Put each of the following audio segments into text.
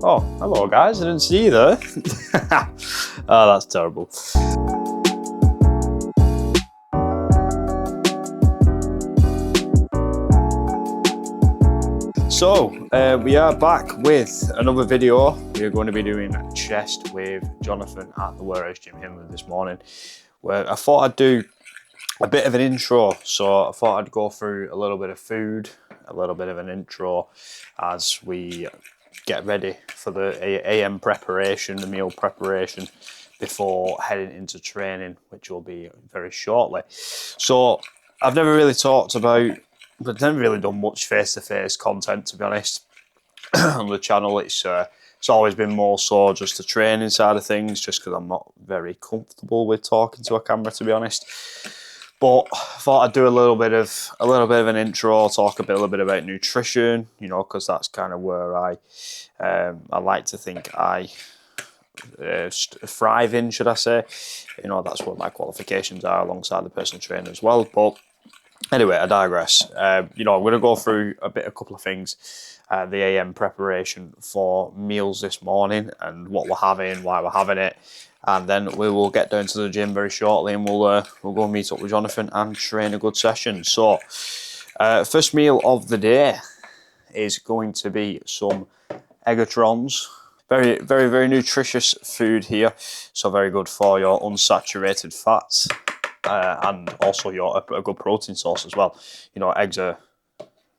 Oh, hello guys, I didn't see you there. Oh, that's terrible. So, we are back with another video. We're going to be doing chest with Jonathan at the Warehouse Gym Hindley this morning, where I thought I'd do a bit of an intro. So I thought I'd go through a little bit of food, a little bit of an intro as we get ready for the AM preparation, the meal preparation, before heading into training, which will be very shortly. So I've never really never really done much face-to-face content, to be honest, on the channel. It's always been more so just the training side of things, just because I'm not very comfortable with talking to a camera, to be honest. But I thought I'd do a little bit of an intro, talk a little bit about nutrition, you know, because that's kind of where I like to think I thrive in, should I say. You know, that's what my qualifications are alongside the personal trainer as well. But anyway, I digress. You know, I'm going to go through a couple of things. The AM preparation for meals this morning and what we're having, why we're having it. And then we will get down to the gym very shortly and we'll go meet up with Jonathan and train a good session. So, first meal of the day is going to be some Eggatrons. Very, very, very nutritious food here. So very good for your unsaturated fats and also a good protein source as well. You know, eggs are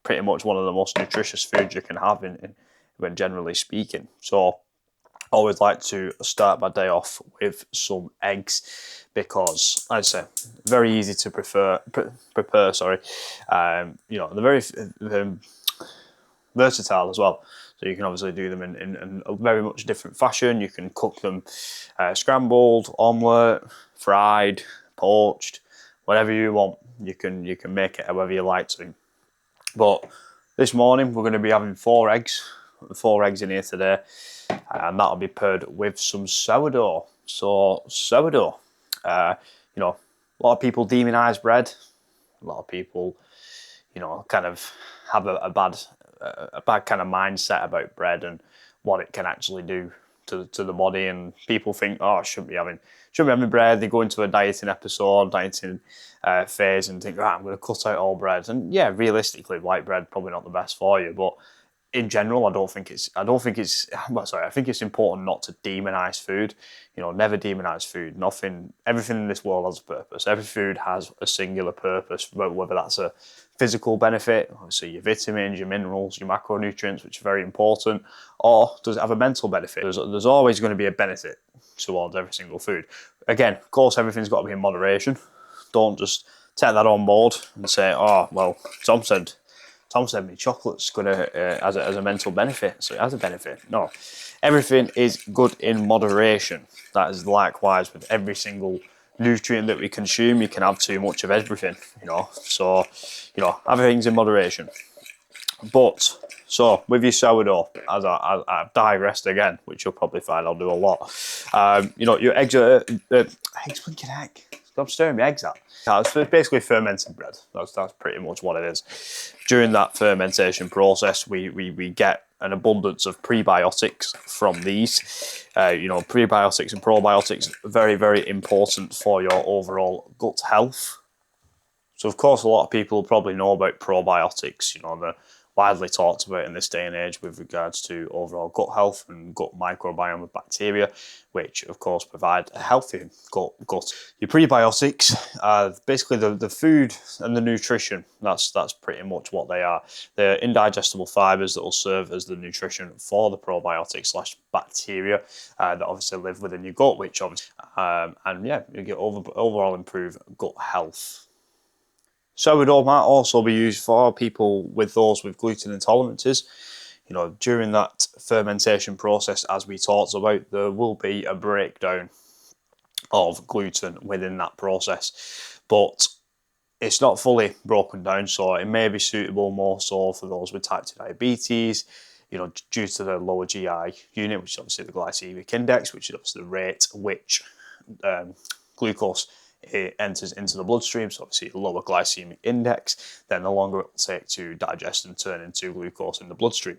pretty much one of the most nutritious foods you can have when generally speaking. So always like to start my day off with some eggs because, as I say, very easy to prepare. Sorry, you know, they're very versatile as well. So you can obviously do them in a very much different fashion. You can cook them scrambled, omelette, fried, poached, whatever you want. You can make it however you like to. But this morning we're going to be having 4 eggs in here today, and that'll be paired with some sourdough. So sourdough, you know, a lot of people demonise bread. A lot of people, you know, kind of have a bad kind of mindset about bread and what it can actually do to the body. And people think, oh, I shouldn't be having bread. They go into a dieting phase and think, I'm going to cut out all bread. And yeah, realistically, white bread probably not the best for you, but in general, I think it's important not to demonize food. You know, never demonize food. Everything in this world has a purpose. Every food has a singular purpose, whether that's a physical benefit, obviously your vitamins, your minerals, your macronutrients, which are very important, or does it have a mental benefit? There's always going to be a benefit towards every single food. Again, of course, everything's got to be in moderation. Don't just take that on board and say, oh, well, Tom said me chocolate's going to as a mental benefit, so it has a benefit. No, everything is good in moderation. That is likewise with every single nutrient that we consume. You can have too much of everything, you know. So, you know, everything's in moderation. But so with your sourdough, as I've digressed again, which you'll probably find I'll do a lot. You know, your eggs are eggs. Blinking egg. I'm stirring my eggs out. It's basically fermented bread. That's pretty much what it is. During that fermentation process, we get an abundance of prebiotics from these. You know, prebiotics and probiotics are very, very important for your overall gut health. So, of course, a lot of people probably know about probiotics. You know, they're widely talked about in this day and age with regards to overall gut health and gut microbiome of bacteria, which of course provide a healthy gut. Your prebiotics are basically the food and the nutrition. That's pretty much what they are. They're indigestible fibers that will serve as the nutrition for the probiotics / bacteria that obviously live within your gut, which obviously and yeah, you get overall improve gut health. Sourdough might also be used for people with gluten intolerances. You know, during that fermentation process, as we talked about, there will be a breakdown of gluten within that process, but it's not fully broken down, so it may be suitable more so for those with type 2 diabetes, you know, due to the lower GI unit, which is obviously the glycemic index, which is obviously the rate which glucose it enters into the bloodstream. So obviously a lower glycemic index, then the longer it will take to digest and turn into glucose in the bloodstream.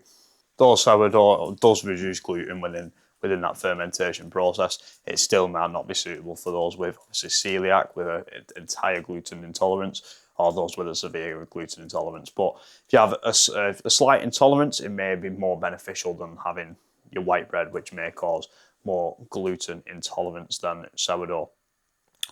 Though sourdough does reduce gluten within that fermentation process, it still might not be suitable for those with obviously celiac with an entire gluten intolerance, or those with a severe gluten intolerance. But if you have a slight intolerance, it may be more beneficial than having your white bread, which may cause more gluten intolerance than sourdough.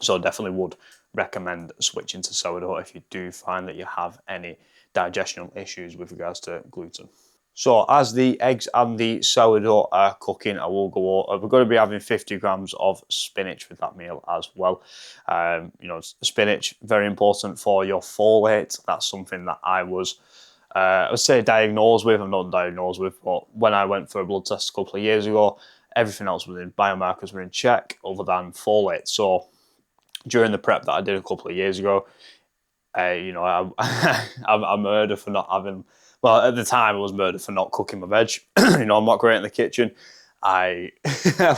So definitely would recommend switching to sourdough if you do find that you have any digestional issues with regards to gluten. So as the eggs and the sourdough are cooking, I will go over, we're going to be having 50 grams of spinach with that meal as well. You know, spinach, very important for your folate. That's something that I would say diagnosed with. I'm not diagnosed with, but when I went for a blood test a couple of years ago, everything else within biomarkers were in check other than folate. So during the prep that I did a couple of years ago, you know, I'm murdered for not having. Well, at the time, I was murdered for not cooking my veg. You know, I'm not great in the kitchen. I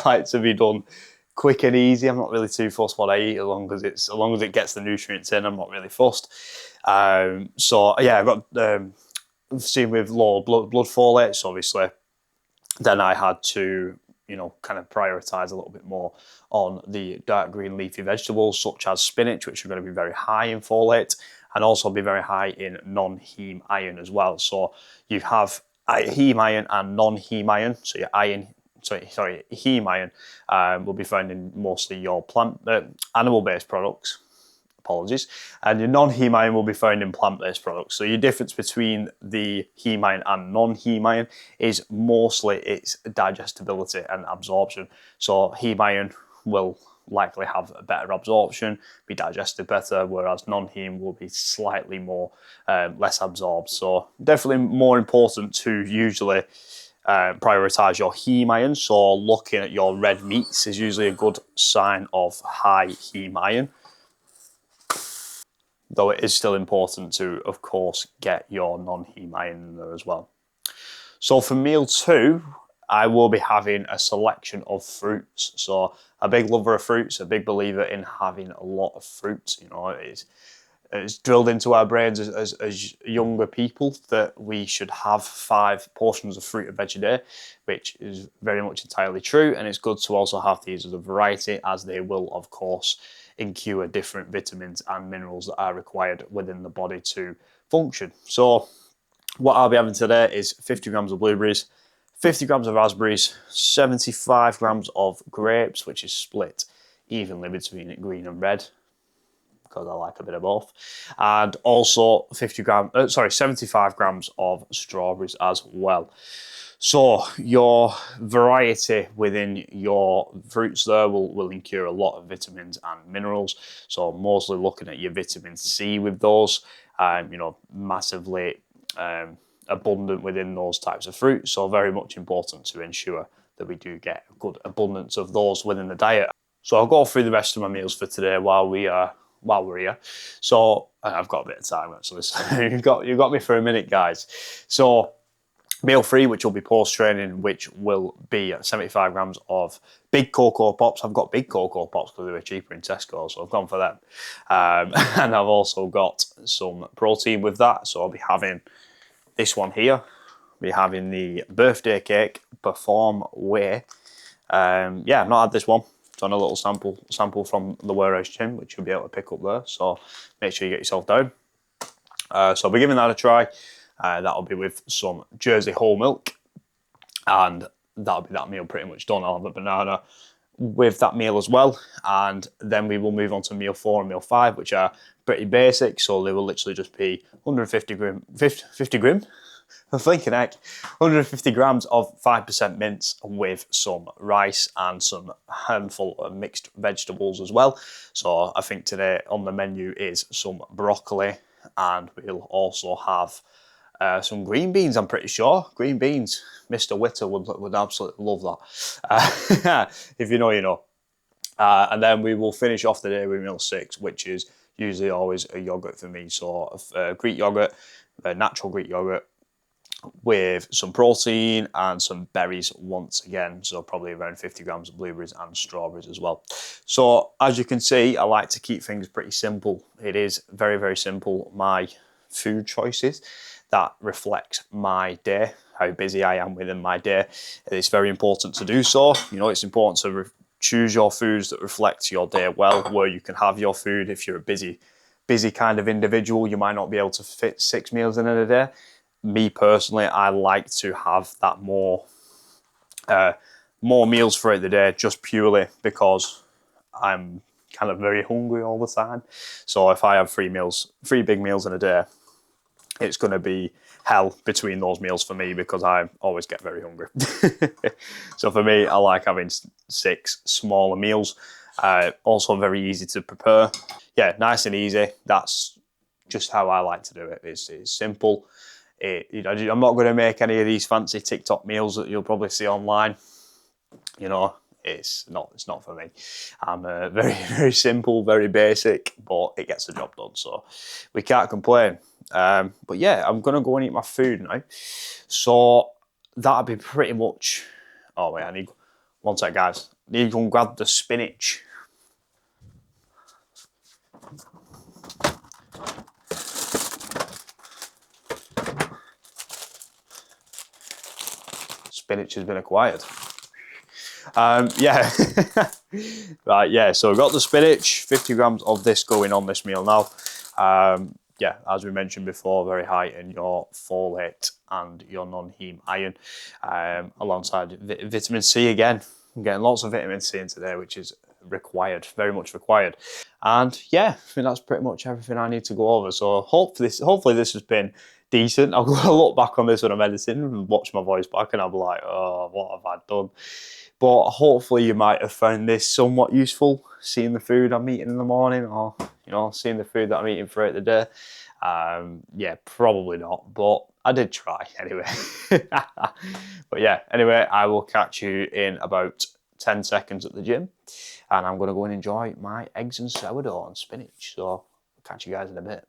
like to be done quick and easy. I'm not really too fussed what I eat, as long as it gets the nutrients in. I'm not really fussed. So yeah, I got seen with low blood folates, obviously. Then I had to, you know, kind of prioritize a little bit more on the dark green leafy vegetables such as spinach, which are going to be very high in folate and also be very high in non-heme iron as well. So you have heme iron and non-heme iron. So your heme iron will be found in mostly your animal-based products. Apologies. And your non-heme iron will be found in plant-based products. So your difference between the heme iron and non-heme iron is mostly its digestibility and absorption. So heme iron will likely have a better absorption, be digested better, whereas non-heme will be slightly more less absorbed. So definitely more important to usually prioritize your heme iron. So looking at your red meats is usually a good sign of high heme iron. Though it is still important to, of course, get your non-heme iron in there as well. So for meal 2, I will be having a selection of fruits. So a big lover of fruits, a big believer in having a lot of fruits. You know, it's drilled into our brains as younger people that we should have 5 portions of fruit and veg a day, which is very much entirely true. And it's good to also have these as a variety, as they will, of course, incur different vitamins and minerals that are required within the body to function. So what I'll be having today is 50 grams of blueberries, 50 grams of raspberries, 75 grams of grapes, which is split evenly between green and red, because I like a bit of both, and also 75 grams of strawberries as well. So your variety within your fruits there will incur a lot of vitamins and minerals. So mostly looking at your vitamin C with those, you know, massively abundant within those types of fruits. So very much important to ensure that we do get a good abundance of those within the diet. So I'll go through the rest of my meals for today while we're here. So I've got a bit of time actually. So you got me for a minute, guys. So meal 3, which will be post-training, which will be 75 grams of big Cocoa Pops. I've got big Cocoa Pops because they were cheaper in Tesco, so I've gone for them. And I've also got some protein with that, so I'll be having this one here. I'll be having the birthday cake Perform Whey. Yeah, I've not had this one. It's on a little sample from the Warehouse Gym, which you'll be able to pick up there, so make sure you get yourself down. So I'll be giving that a try. That'll be with some Jersey whole milk, and that'll be that meal pretty much done. I'll have a banana with that meal as well, and then we will move on to meal 4 and meal 5, which are pretty basic. So they will literally just be 150 grams. I'm thinking, heck, 150 grams of 5% mince with some rice and some handful of mixed vegetables as well. So I think today on the menu is some broccoli, and we'll also have some green beans, I'm pretty sure. Green beans. Mr. Witter would absolutely love that. If you know, you know. And then we will finish off the day with meal 6, which is usually always a yogurt for me. So Greek yogurt, natural Greek yogurt, with some protein and some berries once again. So probably around 50 grams of blueberries and strawberries as well. So as you can see, I like to keep things pretty simple. It is very, very simple. My food choices that reflect my day, how busy I am within my day. It's very important to do so. You know, it's important to choose your foods that reflect your day well, where you can have your food. If you're a busy kind of individual, you might not be able to fit 6 meals in a day. Me personally, I like to have that more meals throughout the day, just purely because I'm kind of very hungry all the time. So if I have 3 big meals in a day, it's going to be hell between those meals for me because I always get very hungry. So for me, I like having 6 smaller meals. Also very easy to prepare. Yeah, nice and easy. That's just how I like to do it. It's simple. I'm not going to make any of these fancy TikTok meals that you'll probably see online. You know, it's not for me. I'm very, very simple, very basic, but it gets the job done. So we can't complain. But yeah, I'm going to go and eat my food now. So that'll be pretty much... Oh wait, I need... One sec, guys. I need to go and grab the spinach. Spinach has been acquired. Yeah. Right, yeah, so we've got the spinach, 50 grams of this going on this meal now. Yeah, as we mentioned before, very high in your folate and your non-heme iron, alongside vitamin C again. I'm getting lots of vitamin C in today, which is required, very much required. And yeah, I think that's pretty much everything I need to go over. So hopefully this has been decent. I'll look back on this when I'm editing and watch my voice back and I'll be like, oh, what have I done? But hopefully you might have found this somewhat useful, seeing the food I'm eating in the morning, or, you know, seeing the food that I'm eating throughout the day. Yeah, probably not, but I did try anyway. But yeah, anyway, I will catch you in about 10 seconds at the gym, and I'm going to go and enjoy my eggs and sourdough and spinach. So I'll catch you guys in a bit.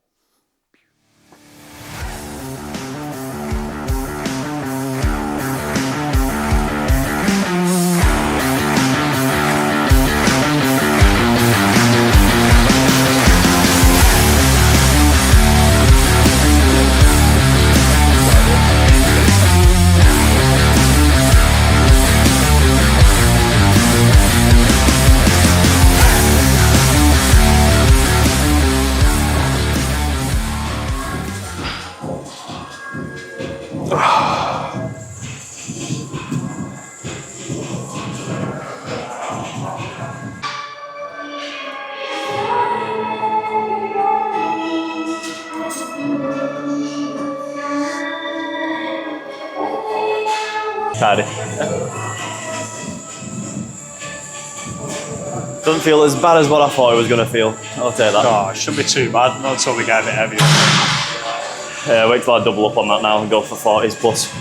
Tidy. Doesn't feel as bad as what I thought it was going to feel. I'll take that. Oh, it shouldn't be too bad, not until we get a bit heavier. Yeah, wait till I double up on that now and go for 40s plus.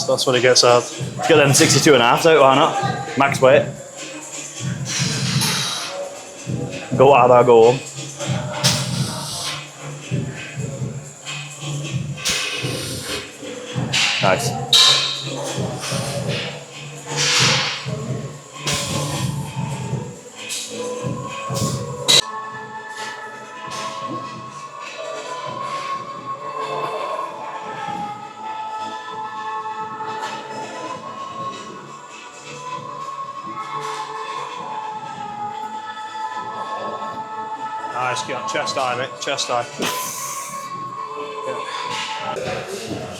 That's when it gets hard. Let's get them 62 and a half out, why not? Max weight. Go hard or go home. Nice. Nice, get on chest high, mate. Chest high.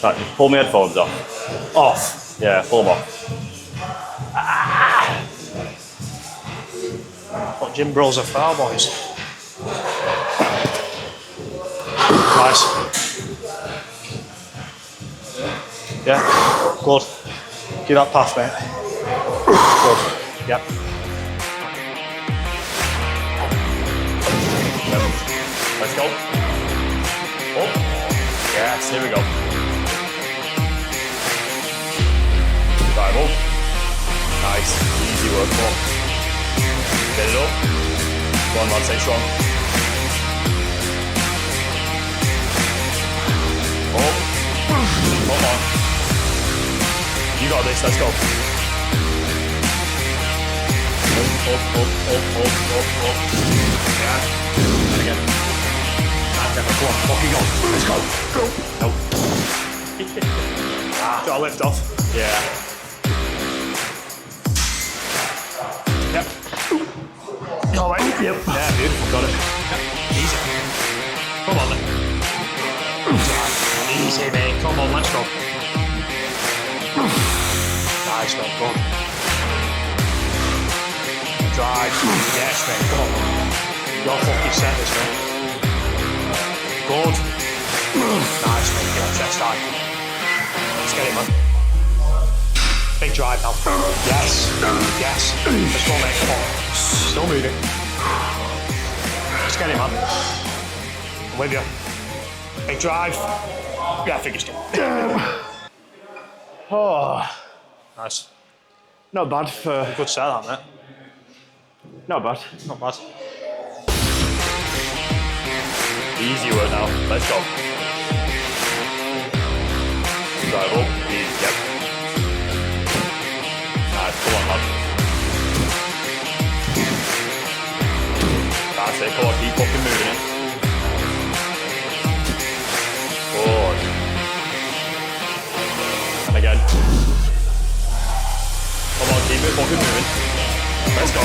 Right, pull my headphones off. Off. Yeah, pull them off. What gym bros are for, boys? Nice. Yeah, good. Do that path, mate. Good. Yep. Let's go. Oh. Yes, here we go. Bible. Nice. Easy work. Come on. Get it up. Go on, lads. Stay strong. Oh. Come on. You got this. Let's go. Up. Yeah. And again. Nice. Go you go. Let's go. Nope. Do I lift off? Yeah. Yep. All right. Yep. Yeah, beautiful. Got it. Yep. Easy. Come on then. Easy, mate. Come on, let's go. Nice, mate. Go on. Drive. Yes, mate. Come on. You're fucking set this, mate. Good. Nice, mate. Get on chest high. Let's get it, man. Big drive now. Yes. Yes. Let's go, mate. Come on. Still moving. Let's get it, man. I'm with you. Big drive. Yeah, I think it's done. Oh, Nice. not bad for. Good set, that, mate. Not bad. Not bad. Easy work now. Let's go. Drive up. Easy. Yep. Nice. Come on, lad. That's it. Come on. Keep fucking moving it. Good. And again. Come on. Keep it fucking moving. Let's go.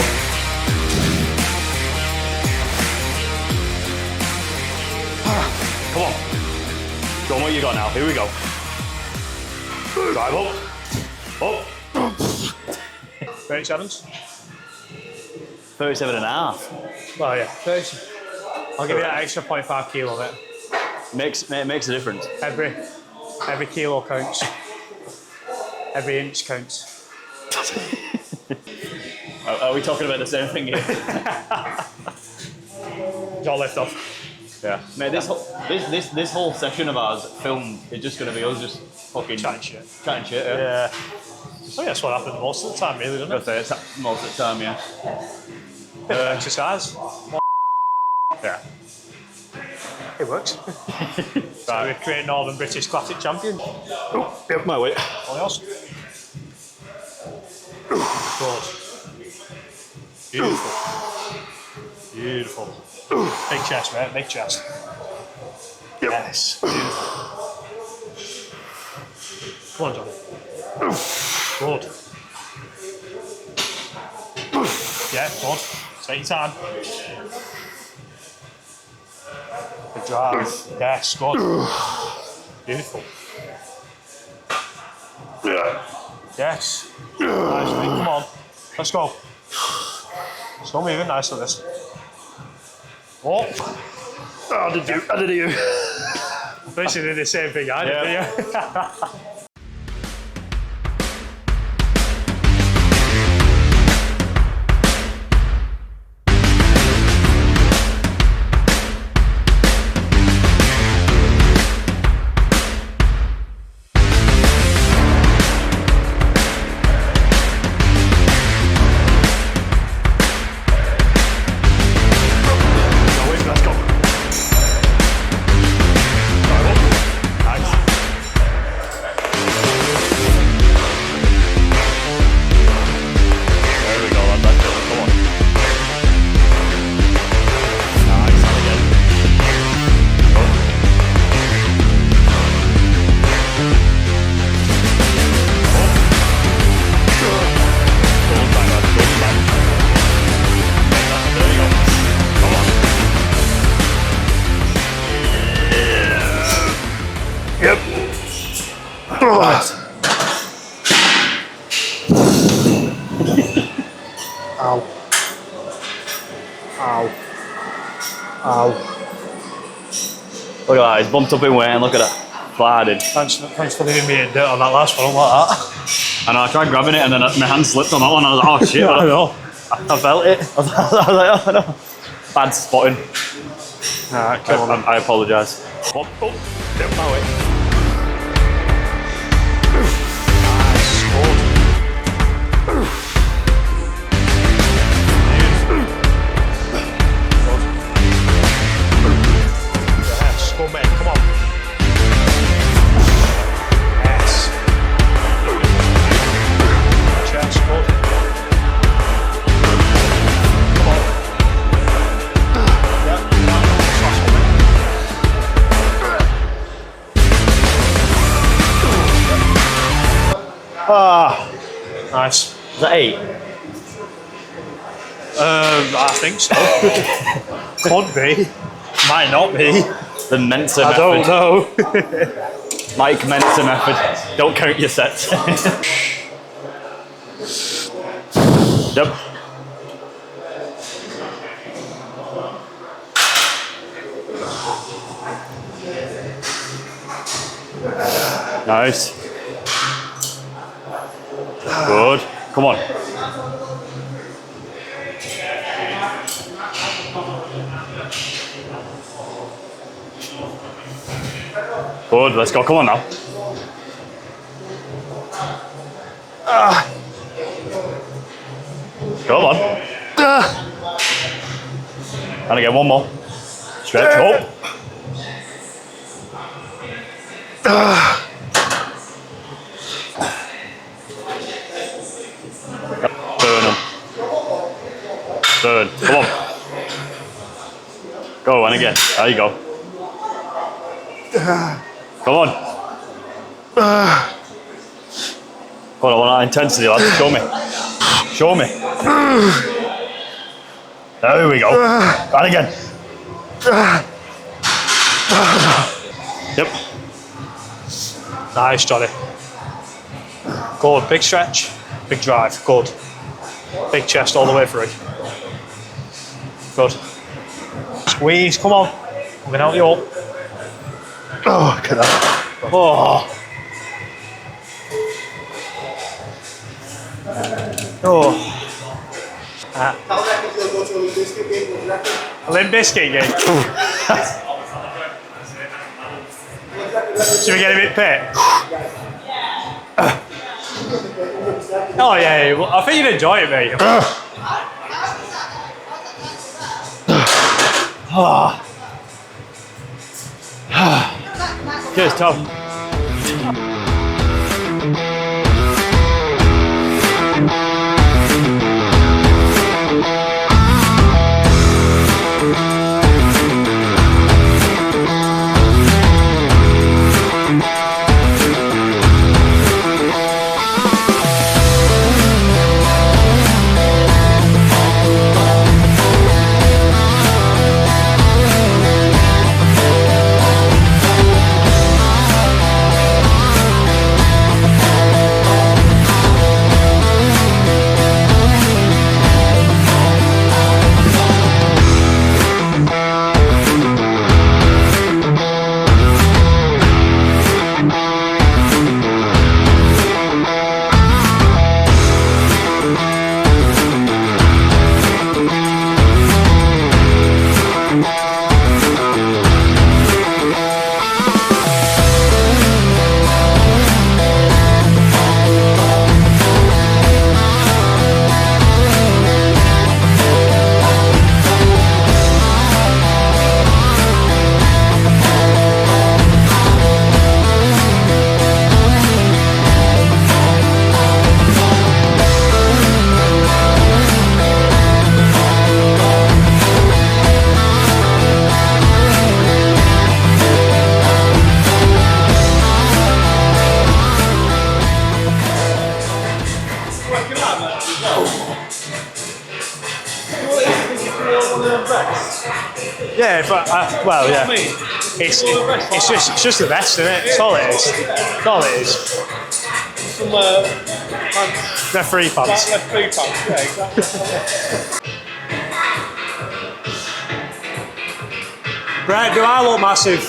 Come on. Go on, what you got now? Here we go. Drive up. Up. 37s? 37 and a half. Well, yeah. 30. I'll give you that extra 0.5 kilo of it. Makes a difference. Every kilo counts. Every inch counts. Are we talking about the same thing here? Got lift off. Yeah. Mate, this whole session of ours filmed is just going to be us just fucking Chatting shit. Chatting shit, yeah. Yeah. I think that's what happens most of the time, really, doesn't it? It's most of the time, yeah. Bit of exercise. Yeah. It works. So we create Northern British Classic champion. Oh, yep, my weight. All yours. Good. Beautiful. Beautiful. Big chest, mate. Big chest. Yes. Beautiful. Come on, Johnny. Good. Yeah, good. Take your time. Good drive. Yes, good. Beautiful. Yes. Nice, mate. Come on. Let's go. Still moving nice on this. Oh. How did you? Basically did the same thing I did, yeah. Ow. Ow. Ow. Look at that, he's bumped up in weight and look at that. Flying. Thanks for leaving me in dirt on that last one, like that. And I tried grabbing it and then my hand slipped on that one. I was like, oh shit. I know. I felt it. I was like, oh no. Bad spotting. Alright, come on. I apologise. Oh, Yep, my way. Yes, go mate, come on. Yes. Chest, good. Come on. Yep, last one, mate. that 8? I think so. Could be. Might not be. The Mensa I method. don't know. Mike Mensa method. Don't count your sets. Yep. Nice. Good. Come on. Good. Let's go. Come on now. Come on. And again, one more. Stretch up. Burn them. Burn. Come on. Go, and again. There you go. Come on. Hold on, I want that intensity, lad. Show me. Show me. There we go. And again. Yep. Nice, Johnny. Good, big stretch, big drive, good. Big chest all the way through. Good. Squeeze, come on. I'm gonna help you up. Oh, look at that. Oh. Oh. Limp Bizkit game. Should we get a bit pit? Oh yeah, well, I think you'd enjoy it, mate. Cheers, Tom. Yeah, but well, yeah. It's just the best, isn't it? That's all it is. That's all it is. Some pants. They're free pants. They're free pants, yeah, exactly. Brett, do I look massive?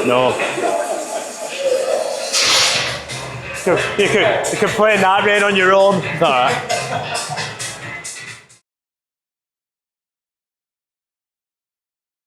No. You could play Night Rain on your own. It's alright.